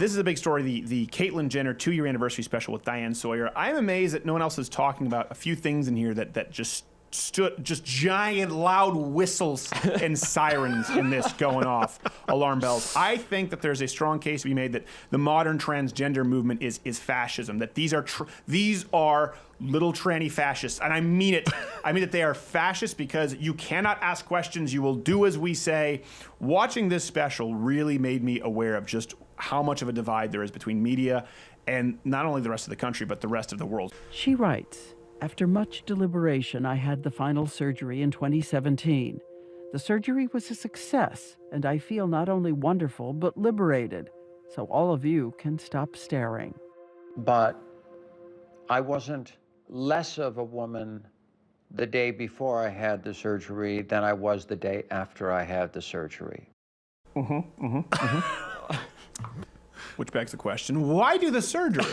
This is a big story, the Caitlyn Jenner 2-year anniversary special with Diane Sawyer. I'm amazed that no one else is talking about a few things in here that just giant loud whistles and sirens in this going off, alarm bells. I think that there's a strong case to be made that the modern transgender movement is fascism, that these are little tranny fascists, and I mean it. I mean that they are fascists because you cannot ask questions, you will do as we say. Watching this special really made me aware of just how much of a divide there is between media and not only the rest of the country, but the rest of the world. She writes, after much deliberation, I had the final surgery in 2017. The surgery was a success, and I feel not only wonderful, but liberated. So all of you can stop staring. But I wasn't less of a woman the day before I had the surgery than I was the day after I had the surgery. Which begs the question, why do the surgery?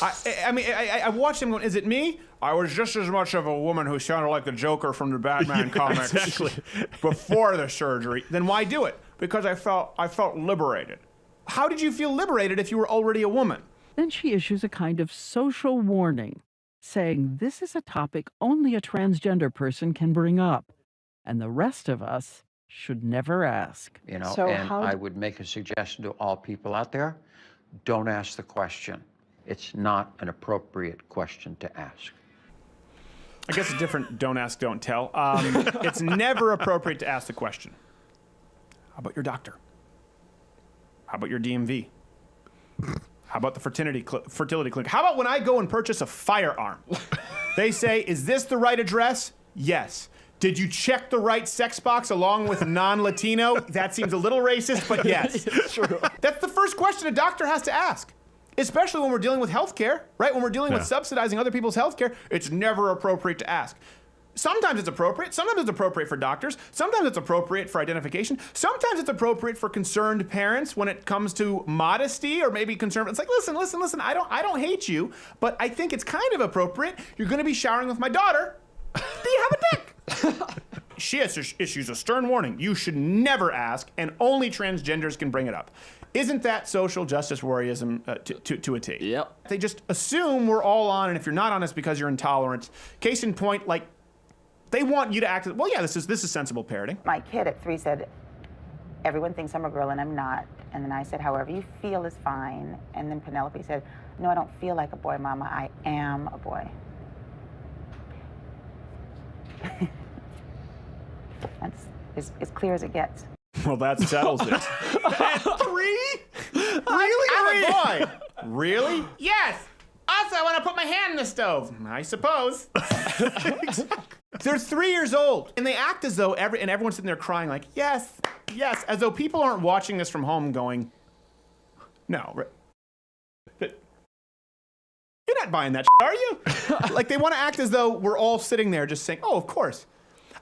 I mean, I watched him going, is it me? I was just as much of a woman who sounded like the Joker from the Batman comics before the surgery. Then why do it? Because I felt liberated. How did you feel liberated if you were already a woman? Then she issues a kind of social warning, saying this is a topic only a transgender person can bring up, and the rest of us should never ask. You know, So and I would make a suggestion to all people out there, don't ask the question. It's not an appropriate question to ask. I guess a different don't ask, don't tell. It's never appropriate to ask the question. How about your doctor? How about your DMV? How about the fertility clinic? How about when I go and purchase a firearm? They say, is this the right address? Yes. Did you check the right sex box along with non-Latino? That seems a little racist, but yes. True. That's the first question a doctor has to ask. Especially when we're dealing with healthcare, right? When we're dealing with subsidizing other people's healthcare, it's never appropriate to ask. Sometimes it's appropriate. Sometimes it's appropriate for doctors. Sometimes it's appropriate for identification. Sometimes it's appropriate for concerned parents when it comes to modesty or maybe concern. It's like, listen. I don't hate you, but I think it's kind of appropriate. You're going to be showering with my daughter. Do you have a dick? She issues a stern warning. You should never ask, and only transgenders can bring it up. Isn't that social justice warriorism to a T? Yep. They just assume we're all on, and if you're not on, it's because you're intolerant. Case in point, like, they want you to act, well, yeah, this is sensible parenting. My kid at 3 said, everyone thinks I'm a girl and I'm not. And then I said, however you feel is fine. And then Penelope said, no, I don't feel like a boy, Mama. I am a boy. That's as clear as it gets. Well, that settles it. At 3? Really? I'm a boy. Really? Yes. Also, I want to put my hand in the stove. I suppose. They're 3 years old, and they act as though everyone's sitting there crying like, yes, as though people aren't watching this from home going, no. You're not buying that shit, are you? Like, they want to act as though we're all sitting there just saying, oh, of course.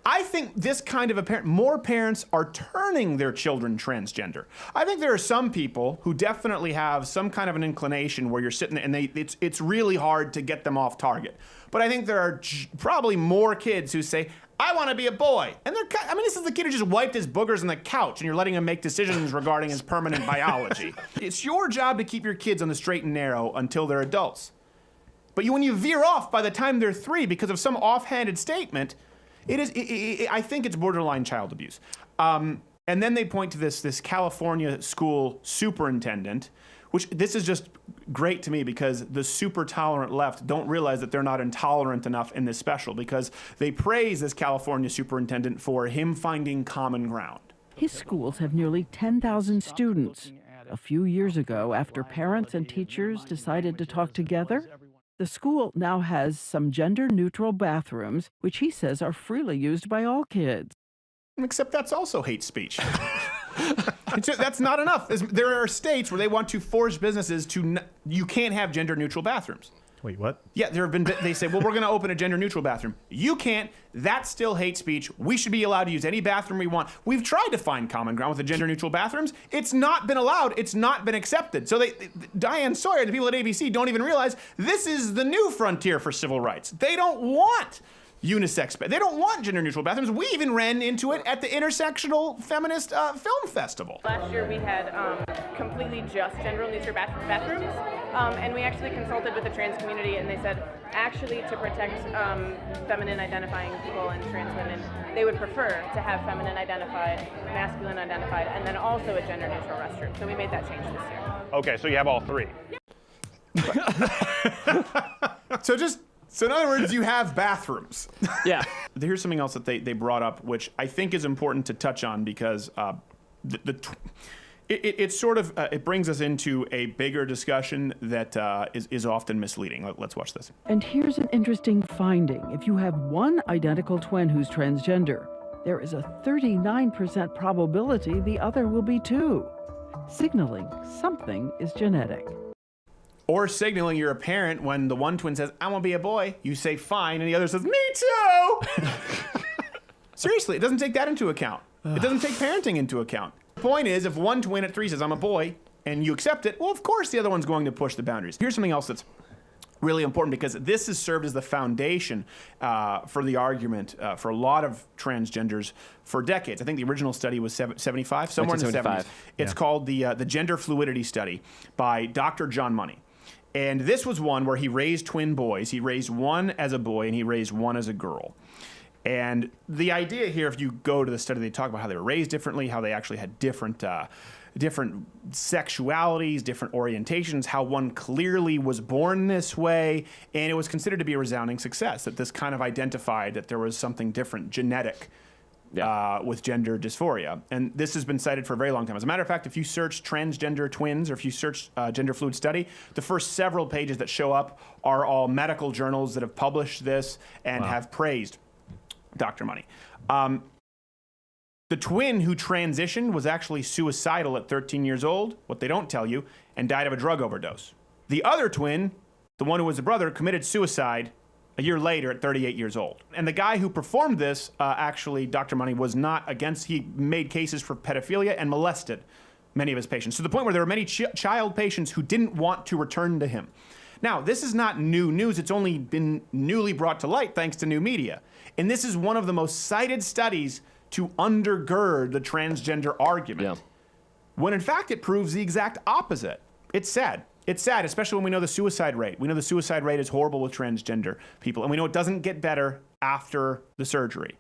I think this kind of a parent, more parents are turning their children transgender. I think there are some people who definitely have some kind of an inclination where you're sitting there and it's really hard to get them off target. But I think there are probably more kids who say, I want to be a boy. And this is the kid who just wiped his boogers on the couch and you're letting him make decisions regarding his permanent biology. It's your job to keep your kids on the straight and narrow until they're adults. But when you veer off by the time they're 3 because of some offhanded statement, I think it's borderline child abuse. And then they point to this California school superintendent, which this is just great to me because the super tolerant left don't realize that they're not intolerant enough in this special because they praise this California superintendent for him finding common ground. His schools have nearly 10,000 students. A few years ago, after parents and teachers decided to talk together, the school now has some gender-neutral bathrooms, which he says are freely used by all kids. Except that's also hate speech. That's not enough. There are states where they want to force businesses to, you can't have gender-neutral bathrooms. Wait, what? Yeah, they say, well, we're going to open a gender-neutral bathroom. You can't. That's still hate speech. We should be allowed to use any bathroom we want. We've tried to find common ground with the gender-neutral bathrooms. It's not been allowed. It's not been accepted. So Diane Sawyer, the people at ABC, don't even realize this is the new frontier for civil rights. They don't want unisex. They don't want gender-neutral bathrooms. We even ran into it at the Intersectional Feminist Film Festival. Last year we had completely just gender-neutral bathrooms, and we actually consulted with the trans community, and they said actually to protect feminine identifying people and trans women, they would prefer to have feminine identified, masculine identified, and then also a gender-neutral restroom. So we made that change this year. Okay, so you have all three. So in other words, you have bathrooms. Yeah. Here's something else that they brought up, which I think is important to touch on because it sort of it brings us into a bigger discussion that is often misleading. Let's watch this. And here's an interesting finding. If you have one identical twin who's transgender, there is a 39% probability the other will be too, signaling something is genetic. Or signaling you're a parent when the one twin says, I want to be a boy, you say fine, and the other says, me too! Seriously, it doesn't take that into account. It doesn't take parenting into account. The point is, if one twin at 3 says, I'm a boy, and you accept it, well, of course the other one's going to push the boundaries. Here's something else that's really important because this has served as the foundation for the argument for a lot of transgenders for decades. I think the original study was 75, somewhere in the 70s. It's called the Gender Fluidity Study by Dr. John Money. And this was one where he raised twin boys. He raised one as a boy and he raised one as a girl. And the idea here, if you go to the study, they talk about how they were raised differently, how they actually had different sexualities, different orientations, how one clearly was born this way, and it was considered to be a resounding success, that this kind of identified that there was something different, genetic, with gender dysphoria. And this has been cited for a very long time. As a matter of fact, if you search transgender twins or if you search gender fluid study, the first several pages that show up are all medical journals that have published this and have praised Dr. Money. The twin who transitioned was actually suicidal at 13 years old, what they don't tell you, and died of a drug overdose. The other twin, the one who was the brother, committed suicide a year later at 38 years old. And the guy who performed this, actually, Dr. Money, was not against, he made cases for pedophilia and molested many of his patients, to the point where there were many child patients who didn't want to return to him. Now, this is not new news. It's only been newly brought to light thanks to new media. And this is one of the most cited studies to undergird the transgender argument, when in fact it proves the exact opposite. It's sad. It's sad, especially when we know the suicide rate. We know the suicide rate is horrible with transgender people, and we know it doesn't get better after the surgery.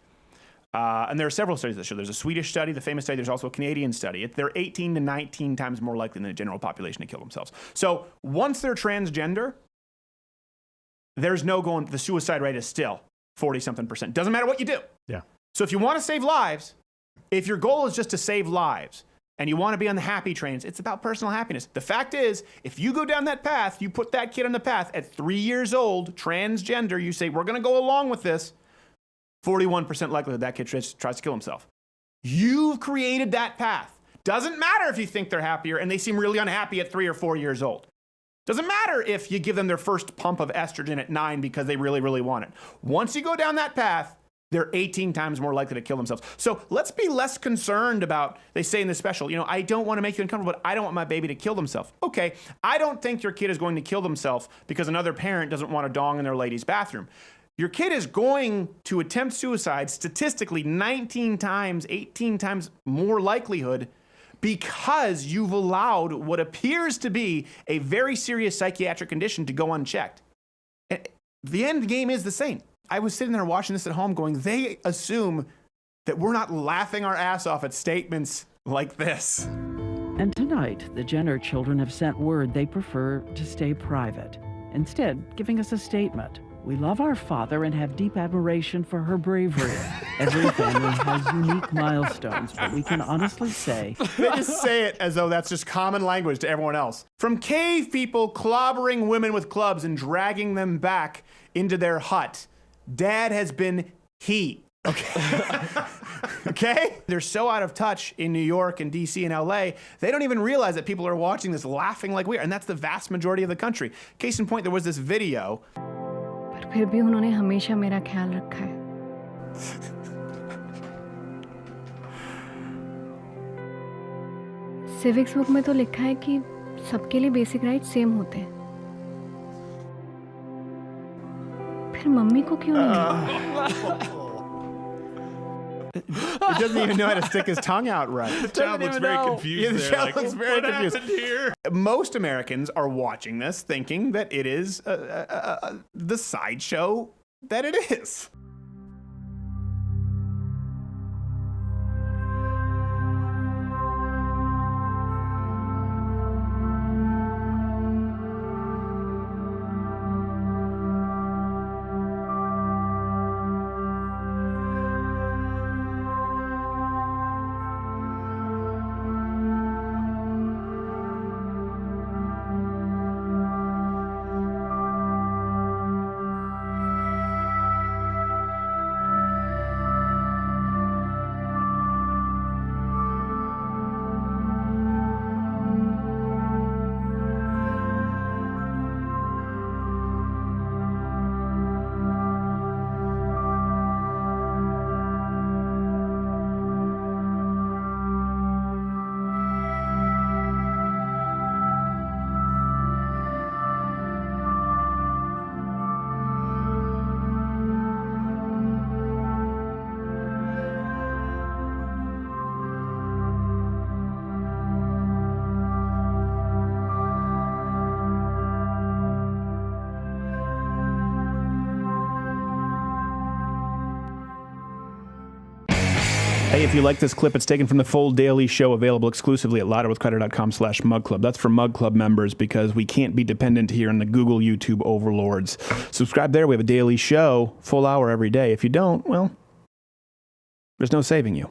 And there are several studies that show. There's a Swedish study, the famous study. There's also a Canadian study. They're 18 to 19 times more likely than the general population to kill themselves. So once they're transgender, there's no going, the suicide rate is still 40-something%. Doesn't matter what you do. Yeah. So if you want to save lives, if your goal is just to save lives, and you want to be on the happy trains, it's about personal happiness. The fact is, if you go down that path, you put that kid on the path at 3 years old, transgender, you say, we're going to go along with this, 41% likelihood that kid tries to kill himself. You've created that path. Doesn't matter if you think they're happier and they seem really unhappy at 3 or 4 years old. Doesn't matter if you give them their first pump of estrogen at 9 because they really, really want it. Once you go down that path, they're 18 times more likely to kill themselves. So let's be less concerned about, they say in this special, I don't want to make you uncomfortable, but I don't want my baby to kill themselves. Okay, I don't think your kid is going to kill themselves because another parent doesn't want a dong in their lady's bathroom. Your kid is going to attempt suicide statistically 19 times, 18 times more likelihood because you've allowed what appears to be a very serious psychiatric condition to go unchecked. The end game is the same. I was sitting there watching this at home going, they assume that we're not laughing our ass off at statements like this. And tonight, the Jenner children have sent word they prefer to stay private, instead giving us a statement. We love our father and have deep admiration for her bravery. Every family has unique milestones, but we can honestly say... They just say it as though that's just common language to everyone else. From cave people clobbering women with clubs and dragging them back into their hut, Dad has been he. Okay? Okay? They're so out of touch in New York and DC and LA, they don't even realize that people are watching this laughing like we are, and that's the vast majority of the country. Case in point, there was this video. पर फिर भी उन्होंने हमेशा मेरा ख्याल रखा है। Civics book में तो लिखा है कि सबके लिए बेसिक राइट सेम होते हैं। फिर मम्मी को क्यों नहीं? He doesn't even know how to stick his tongue out right. The child looks very confused. Yeah, the there. child Like, looks very what confused. happened here? Most Americans are watching this thinking that it is the sideshow that it is. Hey, if you like this clip, it's taken from the full daily show available exclusively at louderwithcrowder.com/mugclub. That's for Mug Club members because we can't be dependent here on the Google YouTube overlords. Subscribe there. We have a daily show, full hour every day. If you don't, well, there's no saving you.